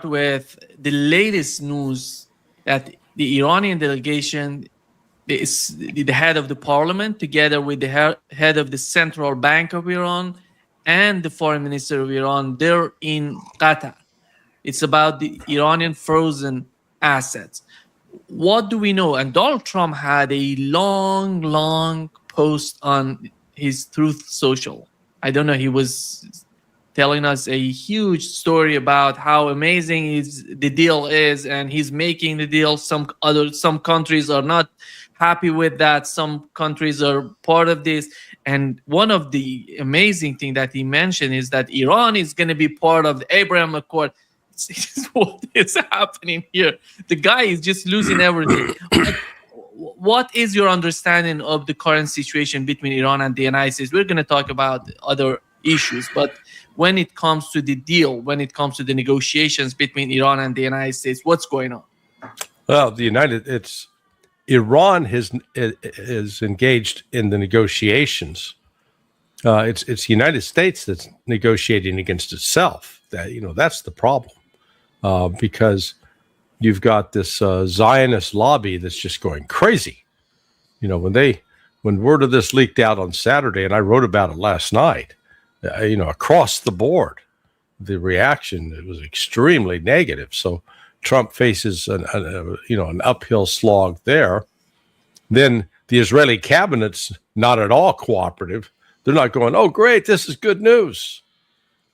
with the latest news that the Iranian delegation is the head of the parliament, together with the head of the central bank of Iran and the foreign minister of Iran. They're in Qatar. It's about the Iranian frozen assets. What do we know? And Donald Trump had a long post on his Truth Social. I don't know. He was telling us a huge story about how amazing the deal is, and he's making the deal. Some countries are not happy with that. Some countries are part of this. And one of the amazing thing that he mentioned is that Iran is going to be part of the Abraham Accord. What is happening here? The guy is just losing everything. What is your understanding of the current situation between Iran and the United States? We're going to talk about other issues, but when it comes to the deal, when it comes to the negotiations between Iran and the United States, what's going on? Well, Iran is engaged in the negotiations. It's the United States that's negotiating against itself. That's the problem, because you've got this Zionist lobby that's just going crazy. When word of this leaked out on Saturday, and I wrote about it last night, across the board, the reaction, it was extremely negative. So Trump faces an uphill slog there. Then the Israeli cabinet's not at all cooperative. They're not going, oh, great, this is good news.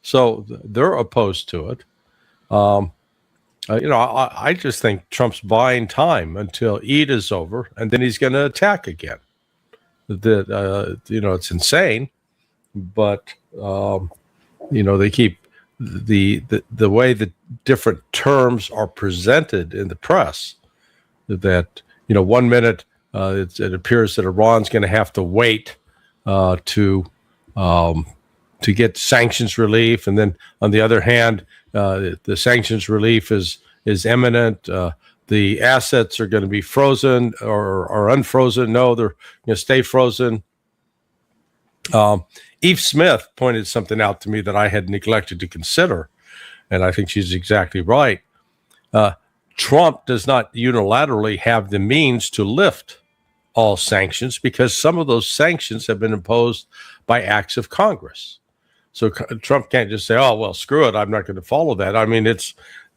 So they're opposed to it. I just think Trump's buying time until Eid is over, and then he's going to attack again. It's insane, but they keep the way the different terms are presented in the press. That 1 minute it appears that Iran's going to have to wait to get sanctions relief, and then on the other hand, the sanctions relief is imminent. The assets are going to be frozen or unfrozen. No, they're going to stay frozen. Eve Smith pointed something out to me that I had neglected to consider, and I think she's exactly right. Trump does not unilaterally have the means to lift all sanctions, because some of those sanctions have been imposed by acts of Congress. So Trump can't just say, oh, well, screw it, I'm not going to follow that. I mean, you're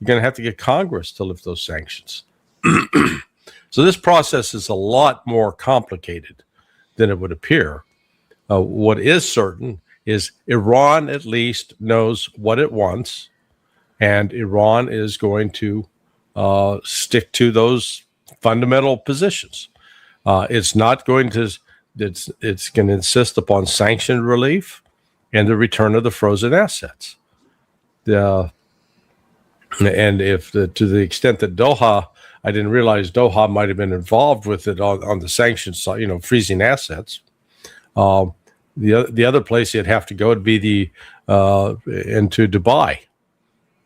going to have to get Congress to lift those sanctions. So this process is a lot more complicated than it would appear. What is certain is Iran at least knows what it wants, and Iran is going to stick to those fundamental positions. It's going to insist upon sanction relief and the return of the frozen assets. And if to the extent that Doha, I didn't realize Doha might have been involved with it on the sanctions side, freezing assets. The other place you'd have to go would be into Dubai,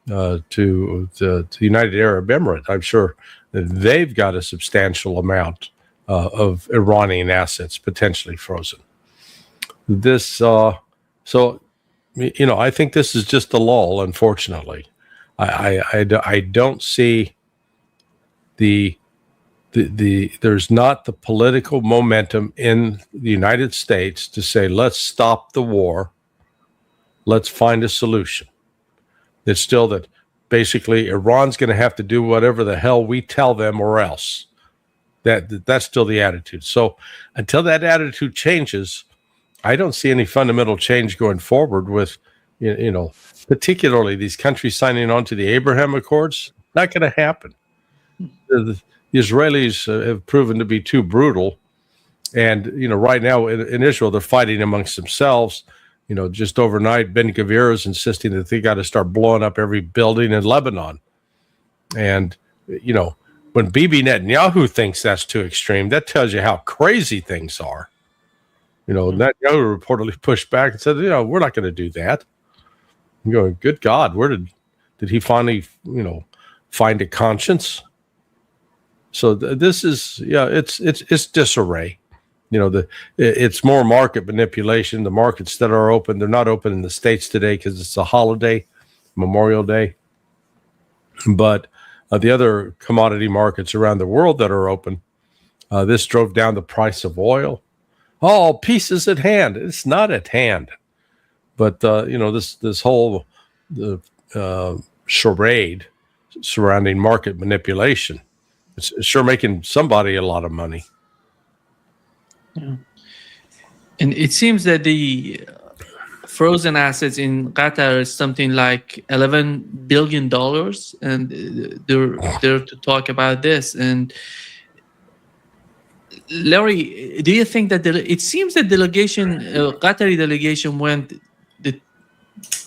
to the United Arab Emirates. I'm sure that they've got a substantial amount of Iranian assets potentially frozen. I think this is just a lull, unfortunately. I don't see there's not the political momentum in the United States to say, let's stop the war, let's find a solution. It's still that basically Iran's going to have to do whatever the hell we tell them or else. That's still the attitude. So until that attitude changes, I don't see any fundamental change going forward with, particularly these countries signing on to the Abraham Accords. Not going to happen. The Israelis have proven to be too brutal. And, right now in Israel, they're fighting amongst themselves. Just overnight, Ben Gvir is insisting that they got to start blowing up every building in Lebanon. And, when Bibi Netanyahu thinks that's too extreme, that tells you how crazy things are. Netanyahu reportedly pushed back and said, we're not going to do that. I'm going, good God, where did he finally, find a conscience? So this is, it's disarray. It's more market manipulation. The markets that are open, they're not open in the States today because it's a holiday, Memorial Day. But the other commodity markets around the world that are open, this drove down the price of oil. Oh, peace is at hand. It's not at hand. But this whole charade surrounding market manipulation, it's sure making somebody a lot of money. Yeah. And it seems that the frozen assets in Qatar is something like $11 billion, and they're to talk about this. And Larry, do you think that it seems that Qatari delegation went,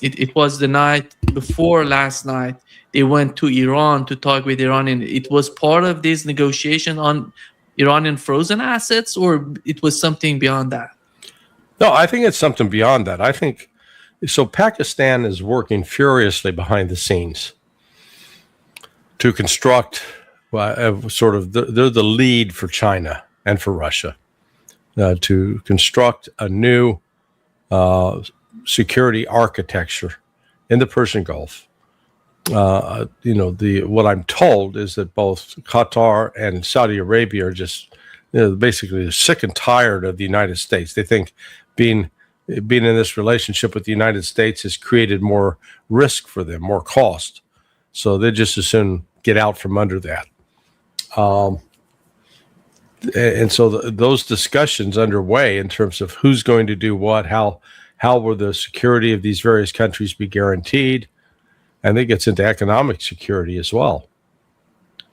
it was the night before last night, they went to Iran to talk with Iran, and it was part of this negotiation on Iranian frozen assets, or it was something beyond that? No, I think it's something beyond that. I think so. Pakistan is working furiously behind the scenes to construct they're the lead for China and for Russia to construct a new security architecture in the Persian Gulf. What I'm told is that both Qatar and Saudi Arabia are just basically sick and tired of the United States. They think being in this relationship with the United States has created more risk for them, more cost. So they just as soon get out from under that. And so those discussions underway in terms of who's going to do what, how will the security of these various countries be guaranteed, and it gets into economic security as well.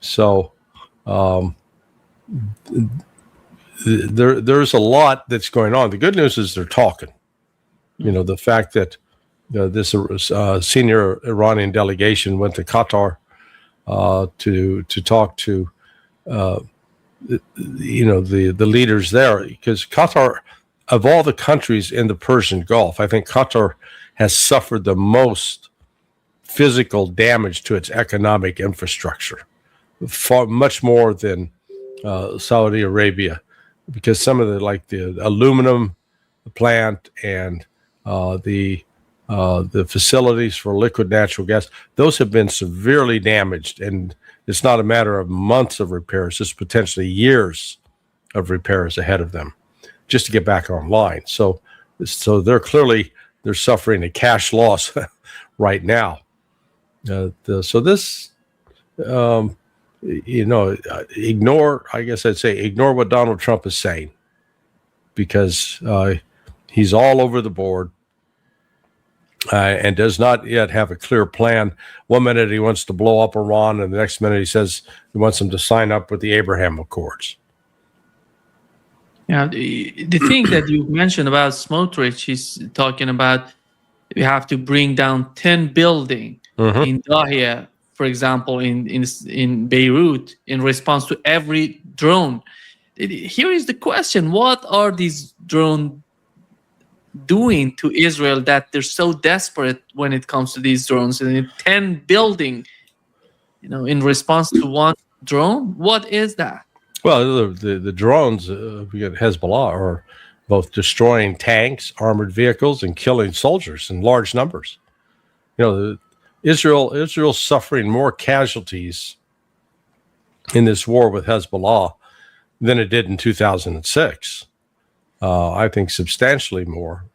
So there's a lot that's going on. The good news is they're talking. The fact that this senior Iranian delegation went to Qatar to talk to the leaders there, because Qatar, of all the countries in the Persian Gulf, I think Qatar has suffered the most physical damage to its economic infrastructure, far much more than Saudi Arabia, because some of the aluminum plant and the facilities for liquid natural gas, those have been severely damaged, and it's not a matter of months of repairs; it's potentially years of repairs ahead of them just to get back online. So they're suffering a cash loss right now. Ignore what Donald Trump is saying, because he's all over the board and does not yet have a clear plan. One minute he wants to blow up Iran, and the next minute he says he wants them to sign up with the Abraham Accords. Yeah, the thing that you mentioned about Smotrich, he's talking about we have to bring down 10 buildings in Dahia, for example, in Beirut, in response to every drone. Here is the question: what are these drones doing to Israel that they're so desperate when it comes to these drones? And 10 buildings, in response to one drone, what is that? Well, the drones, Hezbollah, are both destroying tanks, armored vehicles, and killing soldiers in large numbers. Israel's suffering more casualties in this war with Hezbollah than it did in 2006. I think substantially more.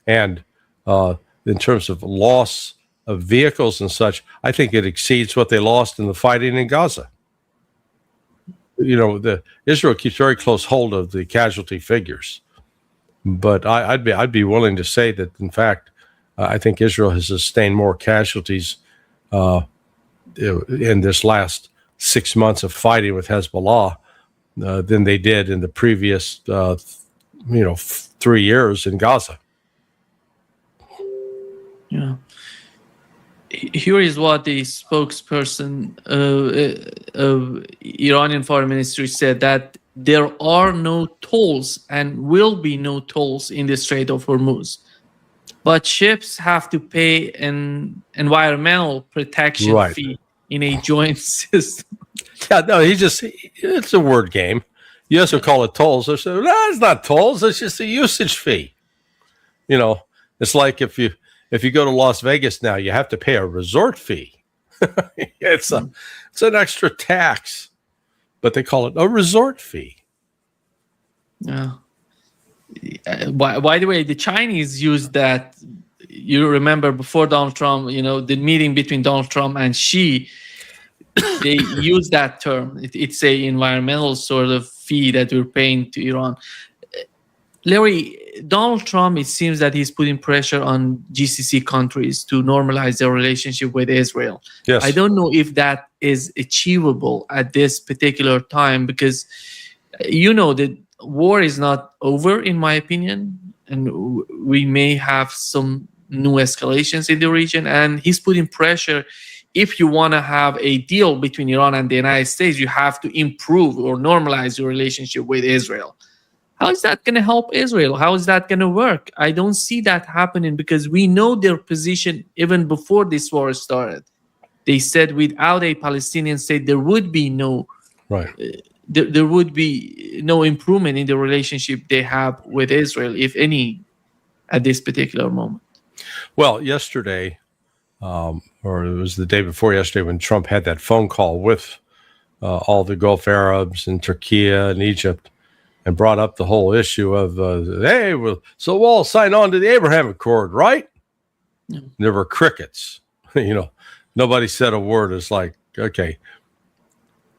And in terms of loss of vehicles and such, I think it exceeds what they lost in the fighting in Gaza. Israel keeps very close hold of the casualty figures, but I'd be willing to say that, in fact, I think Israel has sustained more casualties in this last 6 months of fighting with Hezbollah than they did in the previous 3 years in Gaza. Yeah. Here is what the spokesperson of Iranian Foreign Ministry said, that there are no tolls and will be no tolls in the Strait of Hormuz, but ships have to pay an environmental protection fee in a joint system. Yeah, no, it's a word game. You also call it tolls. They say, no, it's not tolls. It's just a usage fee. It's like if you go to Las Vegas now, you have to pay a resort fee. It's an extra tax, but they call it a resort fee. Yeah. By the way, the Chinese used that. You remember before Donald Trump, the meeting between Donald Trump and Xi, they use that term. It's a environmental sort of fee that we're paying to Iran. Larry, Donald Trump, it seems that he's putting pressure on GCC countries to normalize their relationship with Israel. Yes. I don't know if that is achievable at this particular time, because the war is not over, in my opinion, and we may have some new escalations in the region. And he's putting pressure. If you want to have a deal between Iran and the United States, you have to improve or normalize your relationship with Israel. How is that going to help Israel? How is that going to work? I don't see that happening, because we know their position even before this war started. They said without a Palestinian state, there would be no there would be no improvement in the relationship they have with Israel, if any, at this particular moment. Well, yesterday, or it was the day before yesterday, when Trump had that phone call with all the Gulf Arabs and Turkey and Egypt, and brought up the whole issue of, hey, so we'll all sign on to the Abraham Accord, right? Yeah. There were crickets. Nobody said a word. It's like, okay,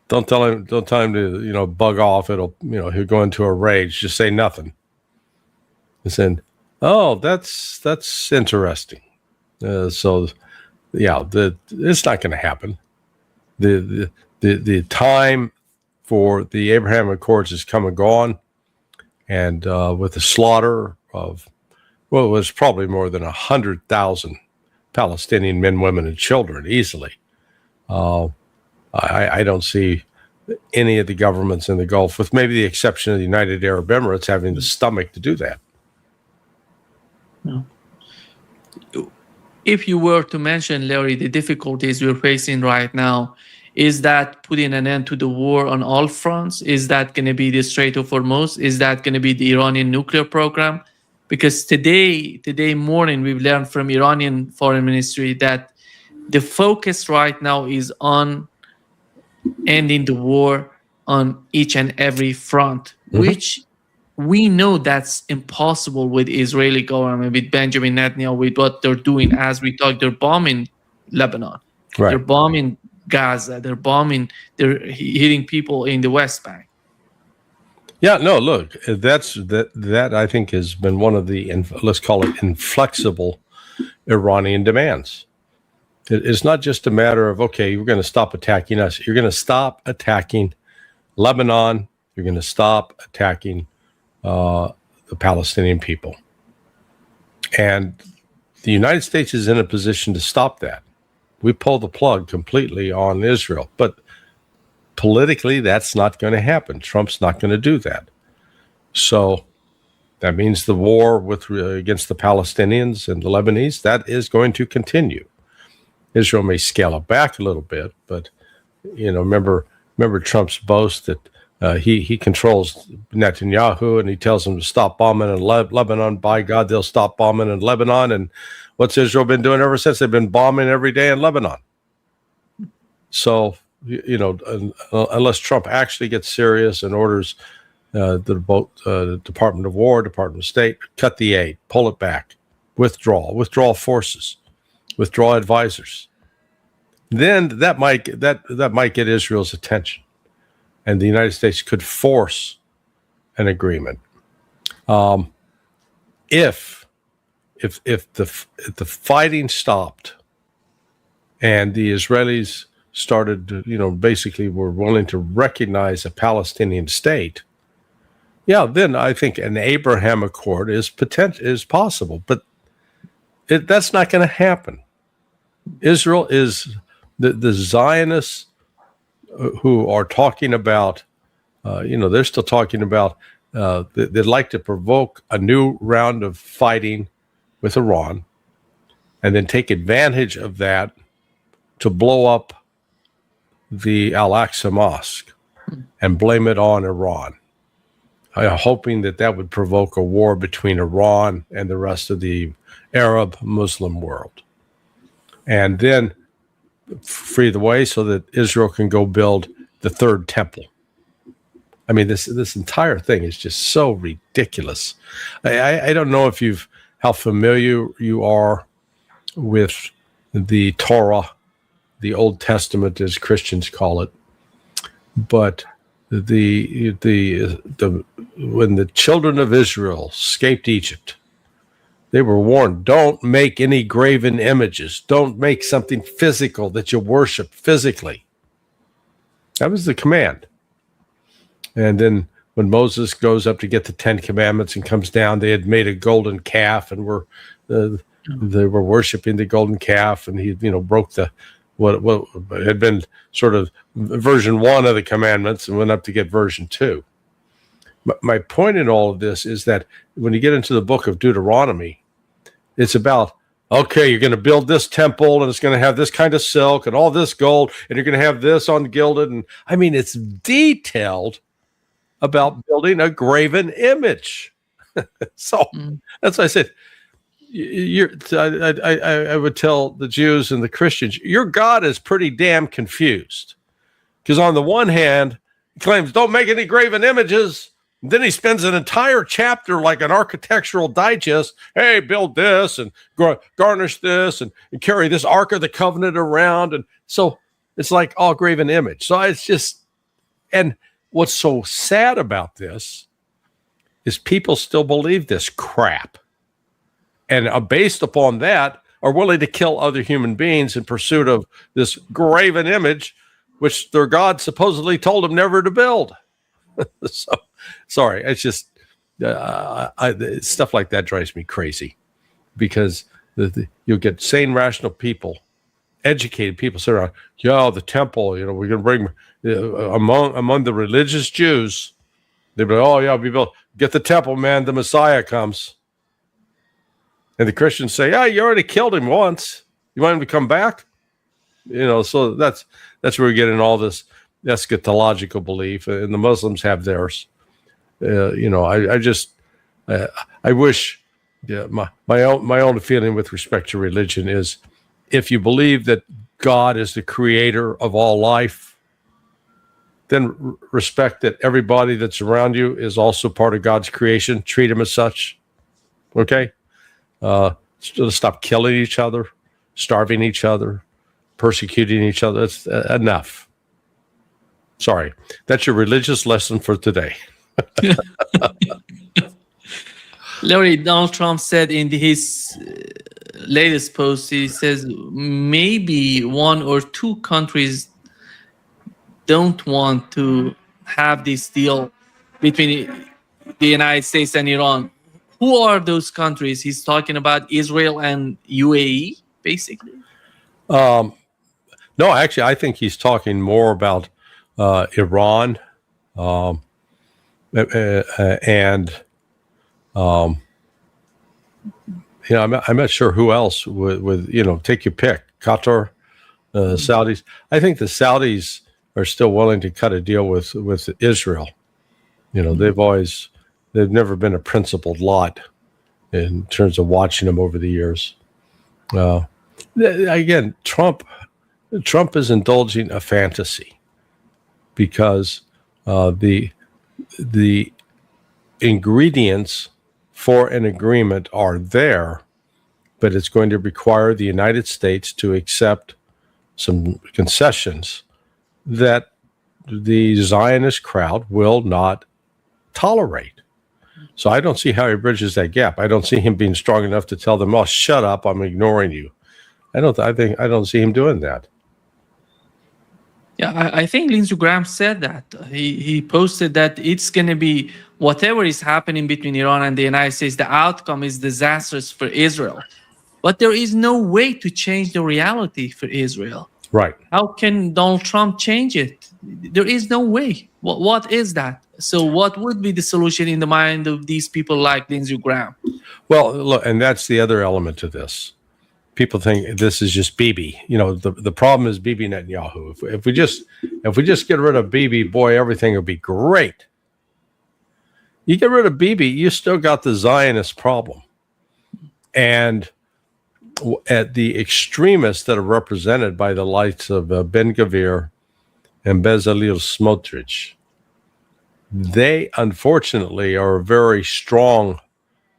don't tell him to, bug off. It'll, he'll go into a rage. Just say nothing. And said, oh, that's interesting. So, yeah, it's not going to happen. The time for the Abraham Accords has come and gone, and with the slaughter of, it was probably more than 100,000 Palestinian men, women, and children easily. I don't see any of the governments in the Gulf, with maybe the exception of the United Arab Emirates, having the stomach to do that. No. If you were to mention, Larry, the difficulties we're facing right now, is that putting an end to the war on all fronts? Is that going to be the Strait of Hormuz? Is that going to be the Iranian nuclear program? Because today morning, we've learned from Iranian foreign ministry that the focus right now is on ending the war on each and every front, which we know that's impossible with Israeli government, with Benjamin Netanyahu, with what they're doing. As we talk, they're bombing Lebanon. Right. They're bombing Gaza. They're hitting people in the West Bank. Yeah, no, look, that I think has been one of the, let's call it, inflexible Iranian demands. It's not just a matter of, okay, we're going to stop attacking us. You're going to stop attacking Lebanon. You're going to stop attacking the Palestinian people. And the United States is in a position to stop that. We pull the plug completely on Israel. But politically, that's not going to happen. Trump's not going to do that. So that means the war against the Palestinians and the Lebanese, that is going to continue. Israel may scale it back a little bit, but remember Trump's boast that he controls Netanyahu, and he tells him to stop bombing in Lebanon. By God, they'll stop bombing in Lebanon. And what's Israel been doing ever since? They've been bombing every day in Lebanon. So, unless Trump actually gets serious and orders the Department of War, Department of State, cut the aid, pull it back, withdraw forces, withdraw advisors, then that might get Israel's attention, and the United States could force an agreement. If the fighting stopped and the Israelis started to, basically were willing to recognize a Palestinian state, yeah, then I think an Abraham Accord is possible, but that's not going to happen. Israel is the Zionists who are talking about, they're still talking about, they'd like to provoke a new round of fighting with Iran and then take advantage of that to blow up the Al-Aqsa Mosque and blame it on Iran, hoping that would provoke a war between Iran and the rest of the Arab Muslim world. And then free the way so that Israel can go build the third temple. I mean, this entire thing is just so ridiculous. I don't know if how familiar you are with the Torah, the Old Testament, as Christians call it, but the when the children of Israel escaped Egypt, they were warned, don't make any graven images. Don't make something physical that you worship physically. That was the command. And then when Moses goes up to get the 10 Commandments and comes down, they had made a golden calf and they were worshiping the golden calf, and he, broke what had been sort of version 1 of the commandments and went up to get version 2. My point in all of this is that when you get into the book of Deuteronomy, it's about, okay, you're going to build this temple and it's going to have this kind of silk and all this gold, and you're going to have this on gilded. And I mean, it's detailed about building a graven image. So that's why I said, I would tell the Jews and the Christians, your God is pretty damn confused. Because on the one hand, he claims, don't make any graven images. And then he spends an entire chapter like an architectural digest. Hey, build this and garnish this and carry this Ark of the Covenant around. And so it's like all graven image. So it's just, and what's so sad about this is people still believe this crap. And based upon that, are willing to kill other human beings in pursuit of this graven image, which their God supposedly told them never to build. So, sorry, it's just stuff like that drives me crazy, because you'll get sane, rational people, educated people say, the temple, we're going to bring among the religious Jews. They'll be like, we built, get the temple, man, the Messiah comes. And the Christians say, you already killed him once. You want him to come back? So that's where we get in all this eschatological belief, and the Muslims have theirs. I wish, my own feeling with respect to religion is, if you believe that God is the creator of all life, then respect that everybody that's around you is also part of God's creation. Treat them as such. Okay? Stop killing each other, starving each other, persecuting each other. That's enough. Sorry. That's your religious lesson for today. Larry, Donald Trump said in his latest post, he says maybe 1 or 2 countries don't want to have this deal between the United States and Iran. Who are those countries? He's talking about Israel and UAE, basically. No, actually, I think he's talking more about Iran and I'm not sure who else with take your pick. Qatar, Saudis. I think the Saudis are still willing to cut a deal with Israel. They've never been a principled lot in terms of watching them over the years. Again, Trump is indulging a fantasy, because the ingredients for an agreement are there, but it's going to require the United States to accept some concessions that the Zionist crowd will not tolerate. So I don't see how he bridges that gap. I don't see him being strong enough to tell them, shut up, I'm ignoring you. I don't see him doing that. Yeah, I think Lindsey Graham said that. He posted that it's going to be whatever is happening between Iran and the United States, the outcome is disastrous for Israel. But there is no way to change the reality for Israel. Right. How can Donald Trump change it? There is no way. What is that? So what would be the solution in the mind of these people like Lindsey Graham? Well, look, and that's the other element to this. People think this is just Bibi. The problem is Bibi Netanyahu. If we just get rid of Bibi, boy, everything will be great. You get rid of Bibi, you still got the Zionist problem. And at the extremists that are represented by the likes of Ben Gvir and Bezalel Smotrich, they unfortunately are a very strong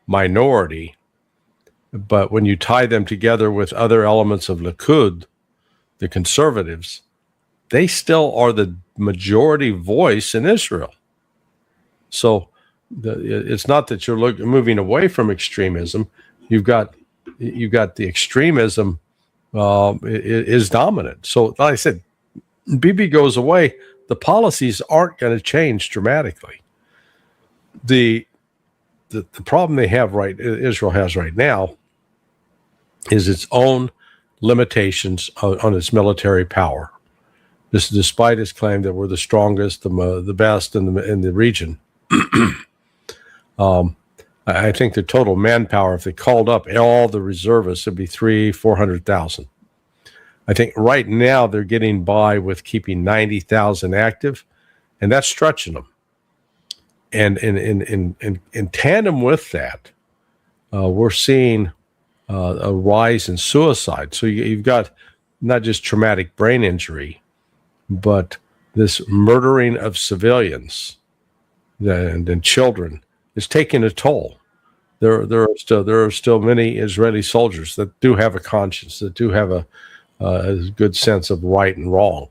minority. But when you tie them together with other elements of Likud, the conservatives, they still are the majority voice in Israel. So it's not that you're moving away from extremism. You've got the extremism is dominant. So, like I said, Bibi goes away, the policies aren't going to change dramatically. The problem Israel has right now is its own limitations on its military power. This, despite its claim that we're the strongest, the best in the region. I think the total manpower, if they called up all the reservists, would be 400,000. I think right now they're getting by with keeping 90,000 active, and that's stretching them. And in tandem with that, we're seeing a rise in suicide. So you've got not just traumatic brain injury, but this murdering of civilians and children is taking a toll. There are still many Israeli soldiers that do have a conscience, that do have a good sense of right and wrong,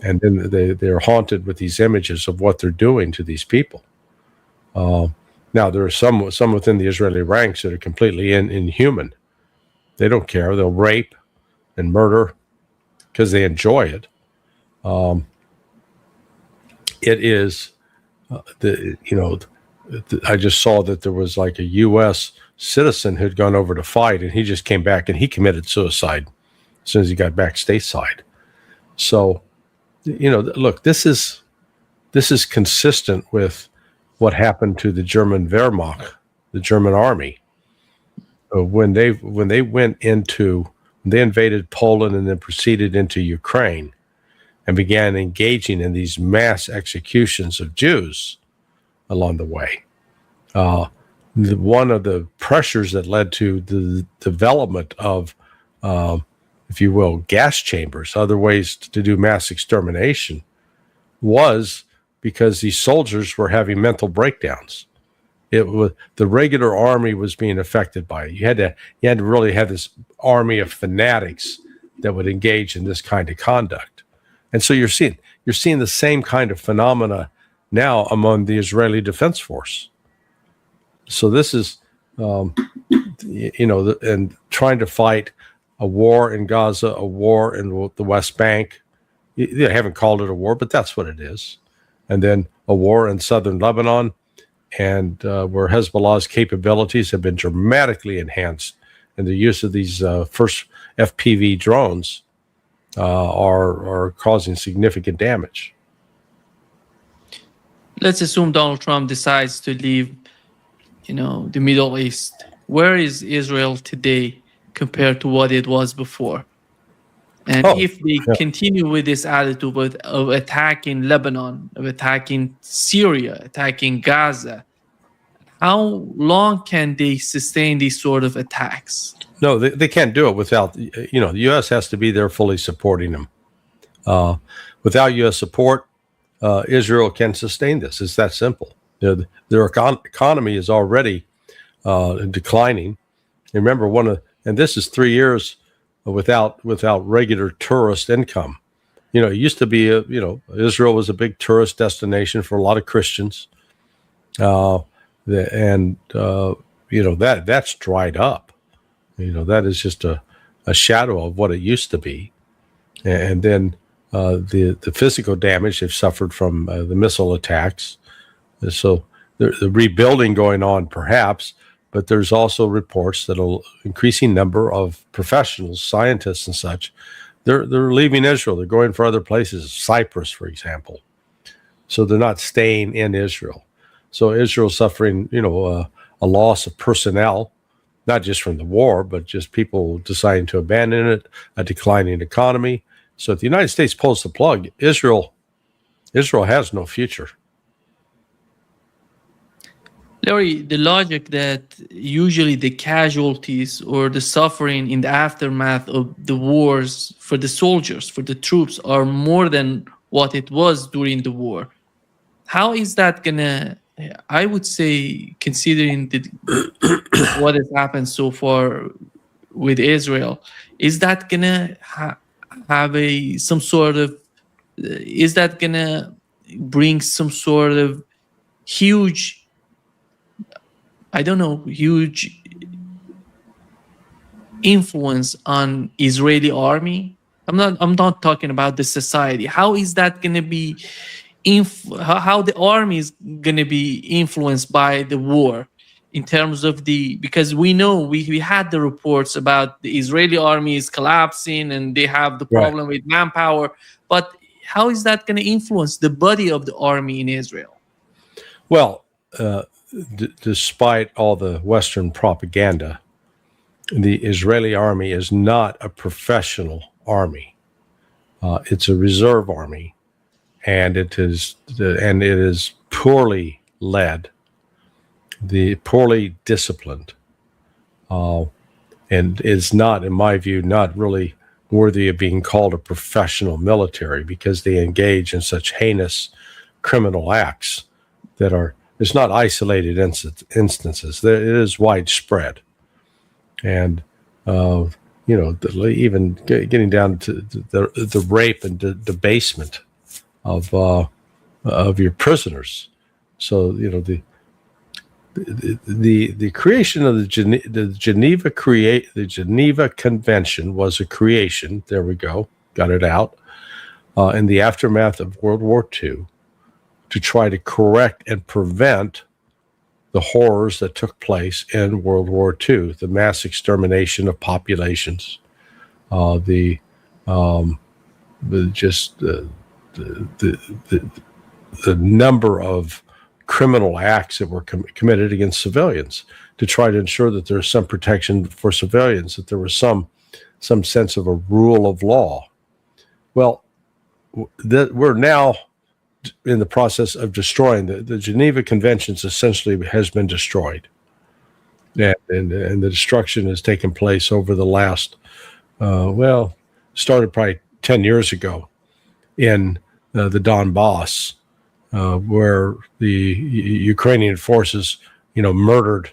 and then they're haunted with these images of what they're doing to these people. Now there are some within the Israeli ranks that are completely inhuman. They don't care. They'll rape and murder because they enjoy it. It is I just saw that there was like a U.S. citizen who'd gone over to fight, and he just came back and he committed suicide as soon as he got back stateside. So, look, this is consistent with what happened to the German Wehrmacht, the German army, when they invaded Poland and then proceeded into Ukraine and began engaging in these mass executions of Jews along the way. One of the pressures that led to the development of, if you will, gas chambers, other ways to do mass extermination, was because these soldiers were having mental breakdowns. The regular army was being affected by it. You had to really have this army of fanatics that would engage in this kind of conduct. And so you're seeing the same kind of phenomena now among the Israeli Defense Force. So this is, and trying to fight a war in Gaza, a war in the West Bank. They haven't called it a war, but that's what it is. And then a war in southern Lebanon, and where Hezbollah's capabilities have been dramatically enhanced, and the use of these first FPV drones are causing significant damage. Let's assume Donald Trump decides to leave, the Middle East. Where is Israel today compared to what it was before? And if they continue with this attitude of attacking Lebanon, of attacking Syria, attacking Gaza, how long can they sustain these sort of attacks? No, they can't do it without, the U.S. has to be there fully supporting them. Without U.S. support, Israel can sustain this. It's that simple. Their economy is already declining. Remember, and this is 3 years without regular tourist income. It used to be, Israel was a big tourist destination for a lot of Christians. That's dried up. That is just a shadow of what it used to be. And then the physical damage they've suffered from the missile attacks. So the rebuilding going on, perhaps, but there's also reports that an increasing number of professionals, scientists and such, they're leaving Israel. They're going for other places, Cyprus, for example. So they're not staying in Israel. So Israel's suffering, a loss of personnel, not just from the war, but just people deciding to abandon it, a declining economy. So if the United States pulls the plug, Israel has no future. Larry, the logic that usually the casualties or the suffering in the aftermath of the wars for the soldiers, for the troops, are more than what it was during the war. How is that gonna? I would say, considering what has happened so far with Israel, is that gonna have a some sort of? Is that gonna bring some sort of huge? I don't know, huge influence on Israeli army? I'm not talking about the society. How is that going to be how the army is going to be influenced by the war in terms of the, because we know we had the reports about the Israeli army is collapsing and they have the Right. problem with manpower, but how is that going to influence the body of the army in Israel? Well, despite all the Western propaganda, the Israeli army is not a professional army. It's a reserve army, and it is poorly led, poorly disciplined, and is not, in my view, not really worthy of being called a professional military because they engage in such heinous criminal acts that are. It's not isolated instances. It is widespread, and even getting down to the rape and debasement of your prisoners. So the creation of the Geneva Convention was a creation. There we go, got it out. In the aftermath of World War II, to try to correct and prevent the horrors that took place in World War II, the mass extermination of populations, the number of criminal acts that were committed against civilians, to try to ensure that there's some protection for civilians, that there was some sense of a rule of law. Well, we're now in the process of destroying the Geneva Conventions. Essentially has been destroyed, and the destruction has taken place over the last started probably 10 years ago in the Donbass, where the Ukrainian forces murdered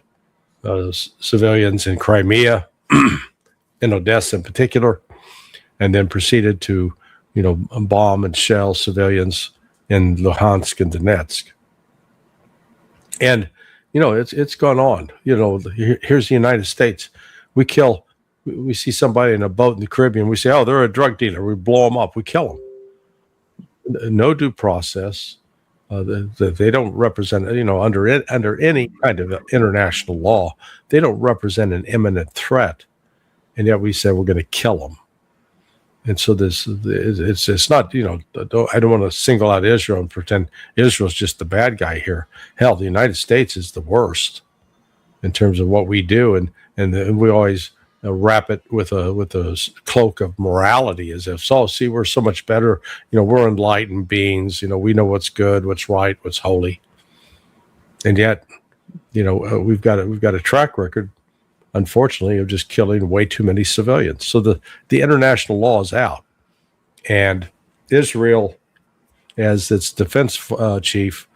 civilians in Crimea, in Odessa in particular, and then proceeded to bomb and shell civilians in Luhansk and Donetsk. And, it's gone on. Here's the United States. We see somebody in a boat in the Caribbean. We say, oh, they're a drug dealer. We blow them up. We kill them. No due process. They don't represent, under any kind of international law, they don't represent an imminent threat. And yet we say we're going to kill them. And so it's not, I don't want to single out Israel and pretend Israel's just the bad guy here. Hell, the United States is the worst in terms of what we do. And we always wrap it with a cloak of morality, as if, see, we're so much better. We're enlightened beings. We know what's good, what's right, what's holy. And yet, we've got a track record, unfortunately, of just killing way too many civilians. So the international law is out, and Israel, as its defense chief,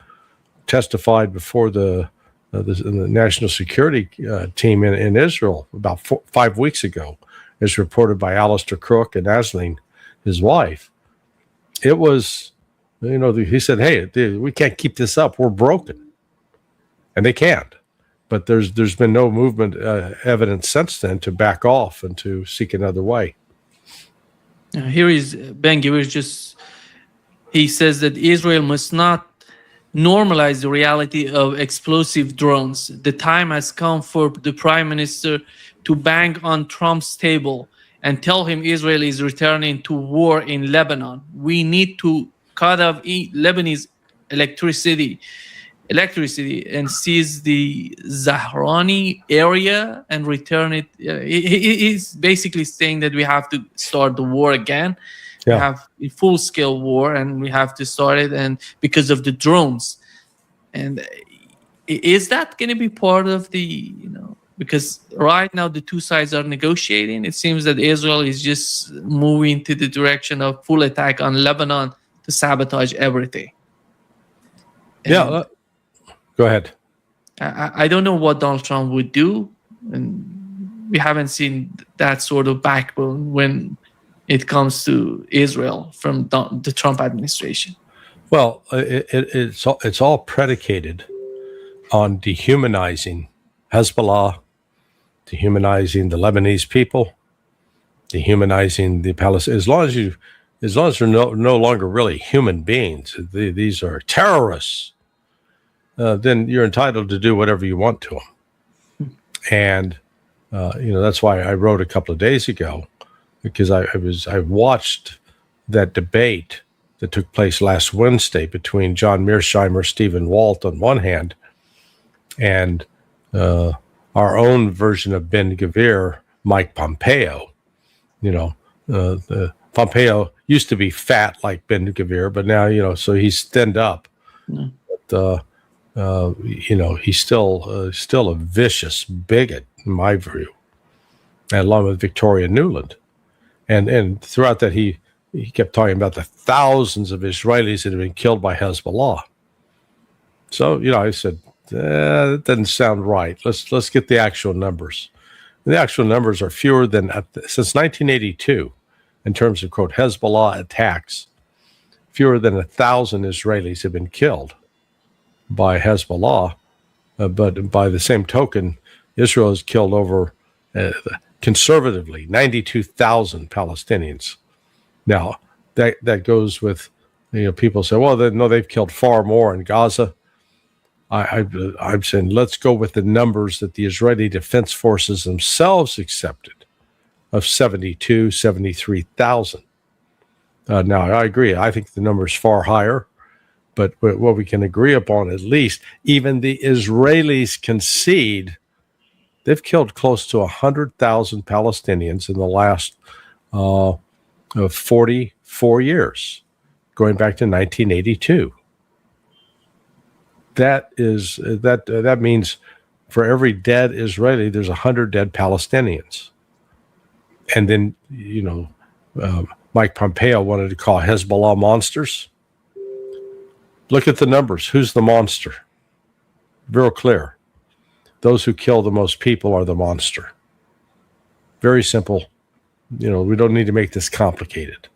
testified before the national security team in Israel about 5 weeks ago, as reported by Alistair Crook and Asleen, his wife. It was, he said, hey, dude, we can't keep this up. We're broken. And they can't. But there's been no movement, evidence since then to back off and to seek another way. Here is Ben-Gvir he says that Israel must not normalize the reality of explosive drones. The time has come for the prime minister to bang on Trump's table and tell him Israel is returning to war in Lebanon. We need to cut off Lebanese electricity and seize the Zahrani area and return it. He's basically saying that we have to start the war again. Yeah. We have a full-scale war, and we have to start it, and because of the drones. And Is that going to be part of the, because right now the two sides are negotiating. It seems that Israel is just moving to the direction of full attack on Lebanon to sabotage everything. Yeah, And go ahead. I don't know what Donald Trump would do, and we haven't seen that sort of backbone when it comes to Israel from the Trump administration. Well, it's all predicated on dehumanizing Hezbollah, dehumanizing the Lebanese people, dehumanizing the Palestinians. As long as they're no longer really human beings, these are terrorists. Then you're entitled to do whatever you want to them, and that's why I wrote a couple of days ago, because I watched that debate that took place last Wednesday between John Mearsheimer, Stephen Walt on one hand, and our own version of Ben Gvir, Mike Pompeo. Pompeo used to be fat like Ben Gvir, but now so he's thinned up. Mm. But he's still a vicious bigot in my view, and along with Victoria Nuland, and throughout that he kept talking about the thousands of Israelis that have been killed by Hezbollah. So I said that doesn't sound right. Let's get the actual numbers. The actual numbers are fewer than since 1982, in terms of quote Hezbollah attacks. Fewer than 1,000 Israelis have been killed by Hezbollah, but by the same token, Israel has killed over, conservatively, 92,000 Palestinians. Now, that goes with, people say, well, they've killed far more in Gaza. I'm saying let's go with the numbers that the Israeli Defense Forces themselves accepted of 73,000. Now, I agree. I think the number is far higher. But what we can agree upon, at least, even the Israelis concede they've killed close to 100,000 Palestinians in the last 44 years, going back to 1982. That means for every dead Israeli, there's 100 dead Palestinians. And then, Mike Pompeo wanted to call Hezbollah monsters. Look at the numbers. Who's the monster? Real clear. Those who kill the most people are the monster. Very simple. We don't need to make this complicated.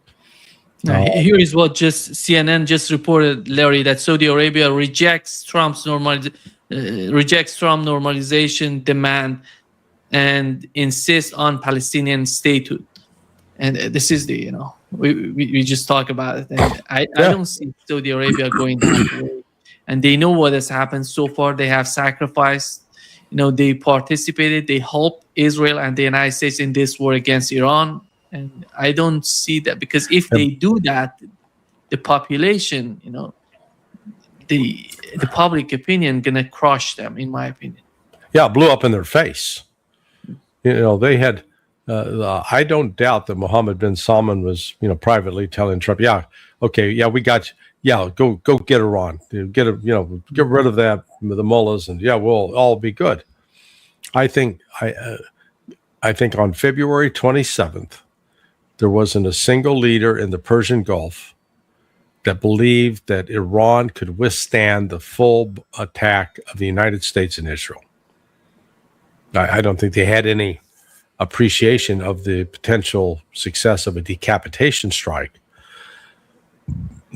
Here is what CNN just reported, Larry, that Saudi Arabia rejects Trump normalization demand and insists on Palestinian statehood. And this is the, we just talk about it. And I don't see Saudi Arabia going that way. And they know what has happened so far. They have sacrificed, they participated, they helped Israel and the United States in this war against Iran. And I don't see that, because if they do that, the population, the public opinion gonna crush them, in my opinion. Yeah, it blew up in their face. They had. I don't doubt that Mohammed bin Salman was, privately telling Trump, we got you. Yeah, go get Iran. Get rid of that, the mullahs, and we'll all be good. I think on February 27th, there wasn't a single leader in the Persian Gulf that believed that Iran could withstand the full attack of the United States and Israel. I don't think they had any appreciation of the potential success of a decapitation strike.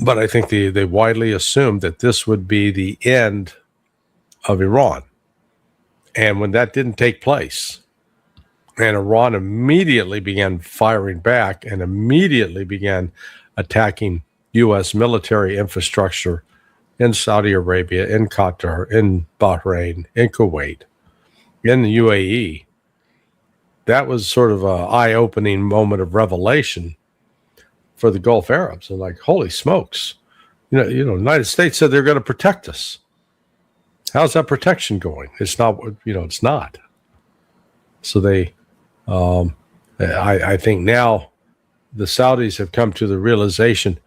But I think they widely assumed that this would be the end of Iran. And when that didn't take place, and Iran immediately began firing back and immediately began attacking U.S. military infrastructure in Saudi Arabia, in Qatar, in Bahrain, in Kuwait, in the UAE, that was sort of an eye-opening moment of revelation for the Gulf Arabs. And like, holy smokes, the United States said they're going to protect us. How's that protection going? It's not, it's not. So I think now the Saudis have come to the realization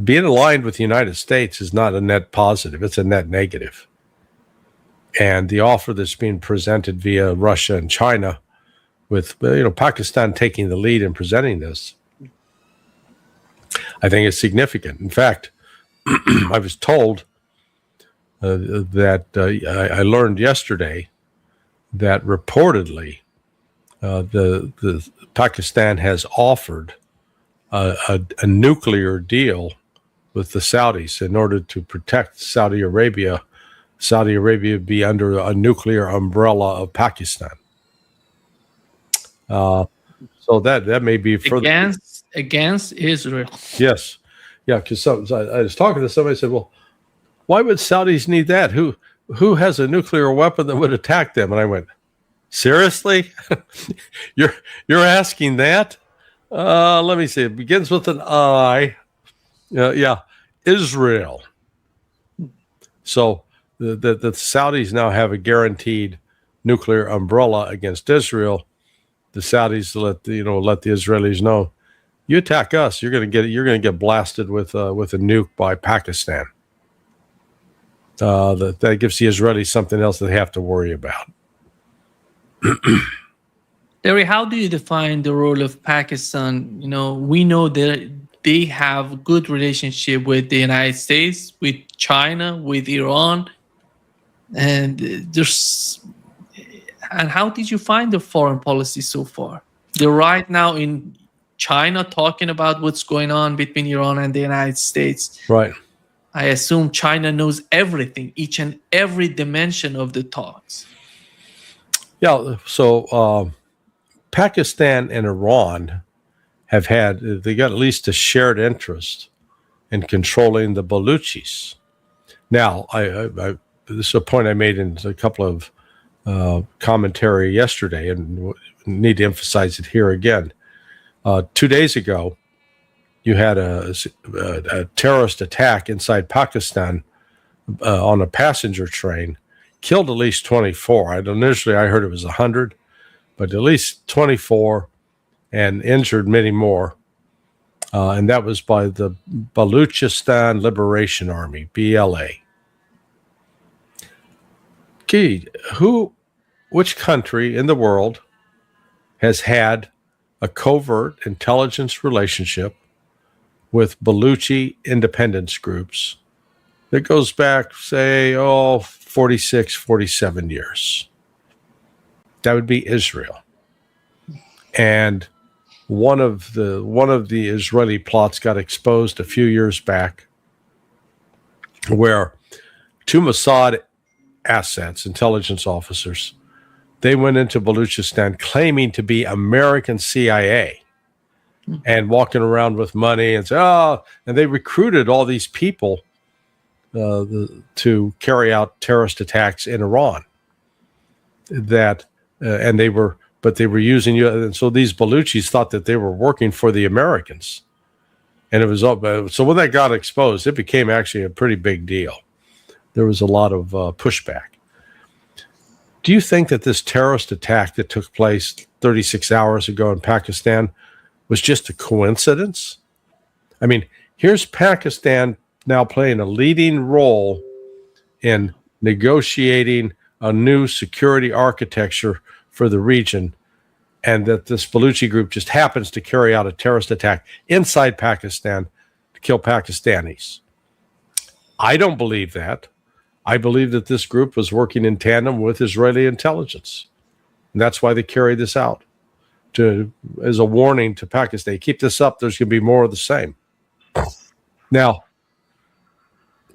being aligned with the United States is not a net positive. It's a net negative. And the offer that's being presented via Russia and China, with Pakistan taking the lead in presenting this, I think is significant. In fact, I was told that I learned yesterday that reportedly the Pakistan has offered a nuclear deal with the Saudis in order to protect Saudi Arabia. Saudi Arabia be under a nuclear umbrella of Pakistan. So that may be further against Israel. Yes, yeah. Because I was talking to somebody, said, "Well, why would Saudis need that? Who has a nuclear weapon that would attack them?" And I went, "Seriously, you're asking that?" Let me see. It begins with an I. Yeah, Israel. So the Saudis now have a guaranteed nuclear umbrella against Israel. The Saudis let the Israelis know, you attack us, you're going to get blasted with a nuke by Pakistan. That gives the Israelis something else they have to worry about. Larry, how do you define the role of Pakistan? We know that they have good relationship with the United States, with China, with Iran, and how did you find the foreign policy so far? They're right now in China talking about what's going on between Iran and the United States. Right. I assume China knows everything, each and every dimension of the talks. Yeah. So Pakistan and Iran they got at least a shared interest in controlling the Baluchis. Now, this is a point I made in a couple of commentary yesterday, and need to emphasize it here again. 2 days ago, you had a terrorist attack inside Pakistan on a passenger train, killed at least 24. Initially, I heard it was 100, but at least 24, and injured many more. And that was by the Baluchistan Liberation Army, BLA. Which country in the world has had a covert intelligence relationship with Baluchi independence groups that goes back, say, 46, 47 years? That would be Israel. And one of the Israeli plots got exposed a few years back, where two Mossad assets, intelligence officers, they went into Baluchistan claiming to be American CIA and walking around with money and say, and they recruited all these people to carry out terrorist attacks in Iran. And they were using you, and so these Baluchis thought that they were working for the Americans, and it was so when that got exposed, it became actually a pretty big deal. There was a lot of pushback. Do you think that this terrorist attack that took place 36 hours ago in Pakistan was just a coincidence? I mean, here's Pakistan now playing a leading role in negotiating a new security architecture for the region, and that this Baluchi group just happens to carry out a terrorist attack inside Pakistan to kill Pakistanis. I don't believe that. I believe that this group was working in tandem with Israeli intelligence. And that's why they carried this out as a warning to Pakistan. Keep this up, there's going to be more of the same. Now,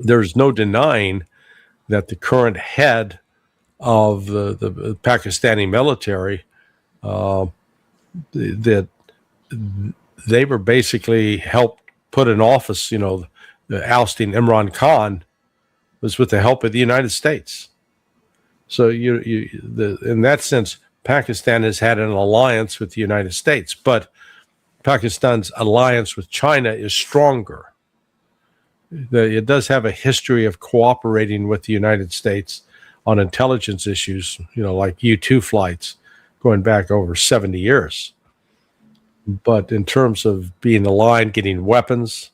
there's no denying that the current head of the Pakistani military, that they were basically helped put in office, the ousting Imran Khan was with the help of the United States. So in that sense, Pakistan has had an alliance with the United States, but Pakistan's alliance with China is stronger. It does have a history of cooperating with the United States on intelligence issues, like U-2 flights going back over 70 years. But in terms of being aligned, getting weapons,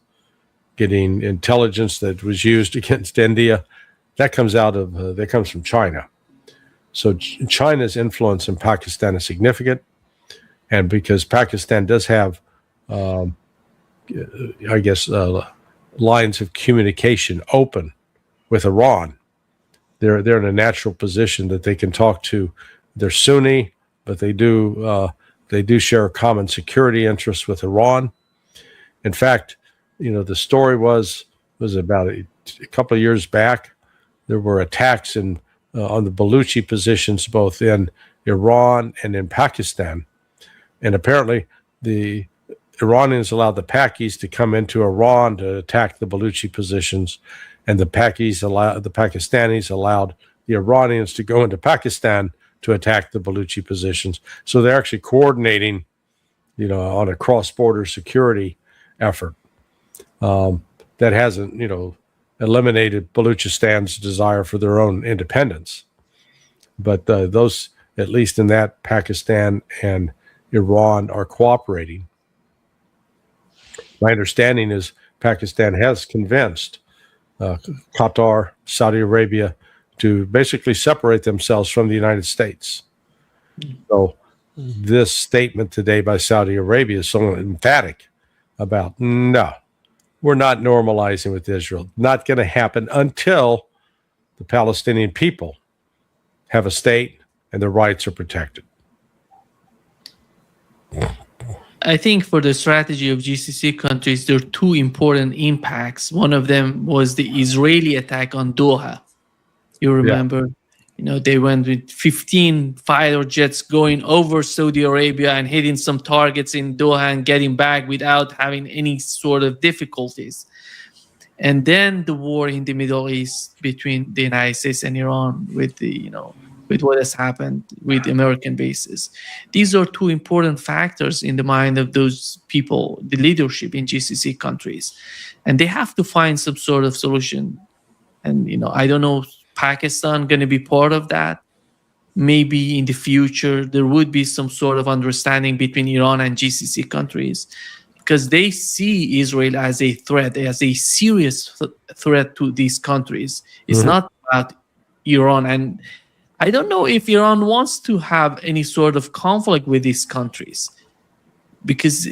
getting intelligence that was used against India, that comes from China. So China's influence in Pakistan is significant, and because Pakistan does have, lines of communication open with Iran, they're in a natural position that they can talk to. They're Sunni, but they do share a common security interest with Iran. In fact, the story was about a couple of years back. There were attacks on the Baluchi positions both in Iran and in Pakistan, and apparently the Iranians allowed the Pakis to come into Iran to attack the Baluchi positions, and the Pakistanis allowed the Iranians to go into Pakistan to attack the Baluchi positions. So they're actually coordinating, on a cross-border security effort that hasn't, eliminated Baluchistan's desire for their own independence. But those, at least in that, Pakistan and Iran are cooperating. My understanding is Pakistan has convinced Qatar, Saudi Arabia to basically separate themselves from the United States. So this statement today by Saudi Arabia is so emphatic about, no, we're not normalizing with Israel. Not going to happen until the Palestinian people have a state and their rights are protected. I think for the strategy of GCC countries, there are two important impacts. One of them was the Israeli attack on Doha. You remember, they went with 15 fighter jets going over Saudi Arabia and hitting some targets in Doha and getting back without having any sort of difficulties. And then the war in the Middle East between the United States and Iran with with what has happened with American bases. These are two important factors in the mind of those people, the leadership in GCC countries. And they have to find some sort of solution. And, I don't know, Pakistan going to be part of that? Maybe in the future, there would be some sort of understanding between Iran and GCC countries, because they see Israel as a threat, as a serious threat to these countries. It's not about Iran. And I don't know if Iran wants to have any sort of conflict with these countries, because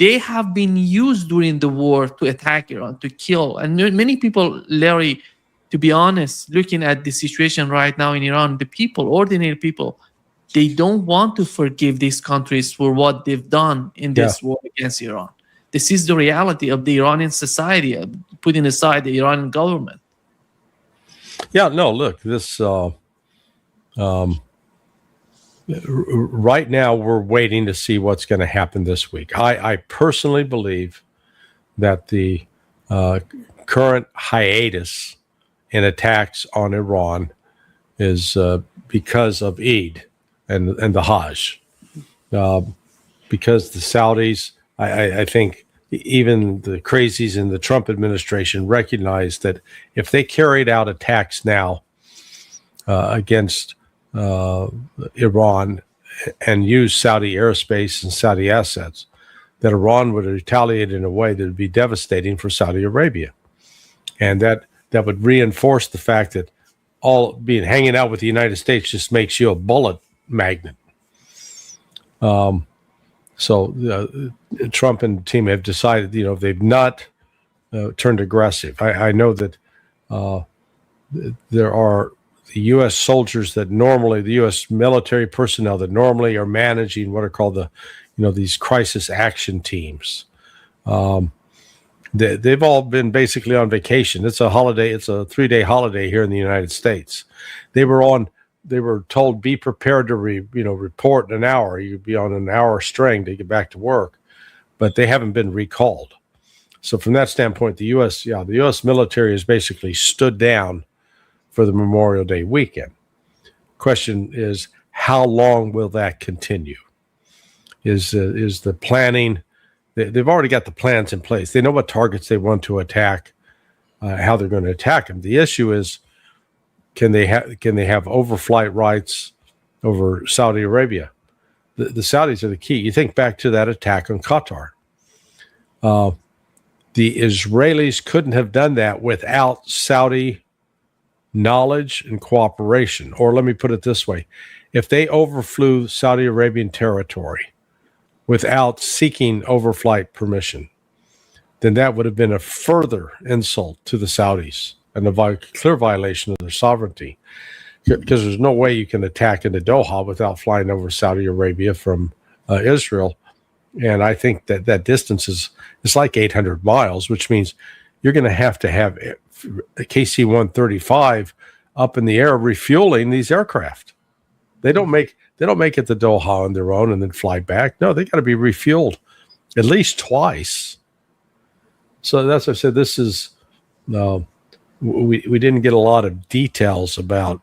they have been used during the war to attack Iran, to kill. And many people, Larry, to be honest, looking at the situation right now in Iran, the people, ordinary people, they don't want to forgive these countries for what they've done in this war against Iran. This is the reality of the Iranian society, putting aside the Iranian government. Yeah, no, look, this... right now, we're waiting to see what's going to happen this week. I personally believe that the current hiatus in attacks on Iran is because of Eid and the Hajj. Because the Saudis, I think even the crazies in the Trump administration recognize that if they carried out attacks now against Iran and use Saudi airspace and Saudi assets, that Iran would retaliate in a way that would be devastating for Saudi Arabia. And that would reinforce the fact that hanging out with the United States just makes you a bullet magnet. So Trump and the team have decided, they've not turned aggressive. I know that there are the U.S. soldiers that normally, the U.S. military personnel that normally are managing what are called these crisis action teams. They've all been basically on vacation. It's a holiday. It's a 3-day holiday here in the United States. They were told, be prepared to report in an hour. You'd be on an hour string to get back to work, but they haven't been recalled. So from that standpoint, the U.S. military has basically stood down for the Memorial Day weekend. Question is, how long will that continue? Is the planning? They've already got the plans in place. They know what targets they want to attack, how they're going to attack them. The issue is, can they have overflight rights over Saudi Arabia? The Saudis are the key. You think back to that attack on Qatar. The Israelis couldn't have done that without Saudi knowledge and cooperation. Or let me put it this way. If they overflew Saudi Arabian territory without seeking overflight permission, then that would have been a further insult to the Saudis and a clear violation of their sovereignty. Because there's no way you can attack into Doha without flying over Saudi Arabia from Israel. And I think that distance is like 800 miles, which means you're going to have a KC-135 up in the air refueling these aircraft. They don't make it to Doha on their own and then fly back. No, they got to be refueled at least twice. So that's what I said. This is we didn't get a lot of details about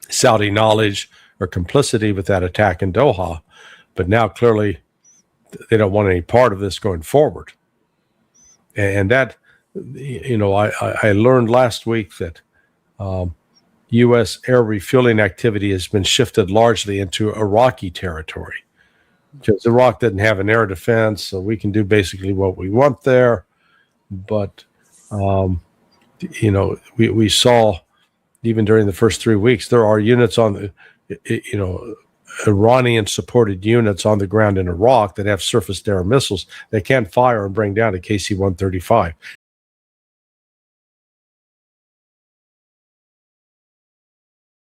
Saudi knowledge or complicity with that attack in Doha, but now clearly they don't want any part of this going forward. And that, I learned last week that U.S. air refueling activity has been shifted largely into Iraqi territory, because Iraq didn't have an air defense, so we can do basically what we want there. But, we saw even during the first 3 weeks, there are units on the, Iranian-supported units on the ground in Iraq that have surface-to-air missiles that can't fire and bring down a KC-135.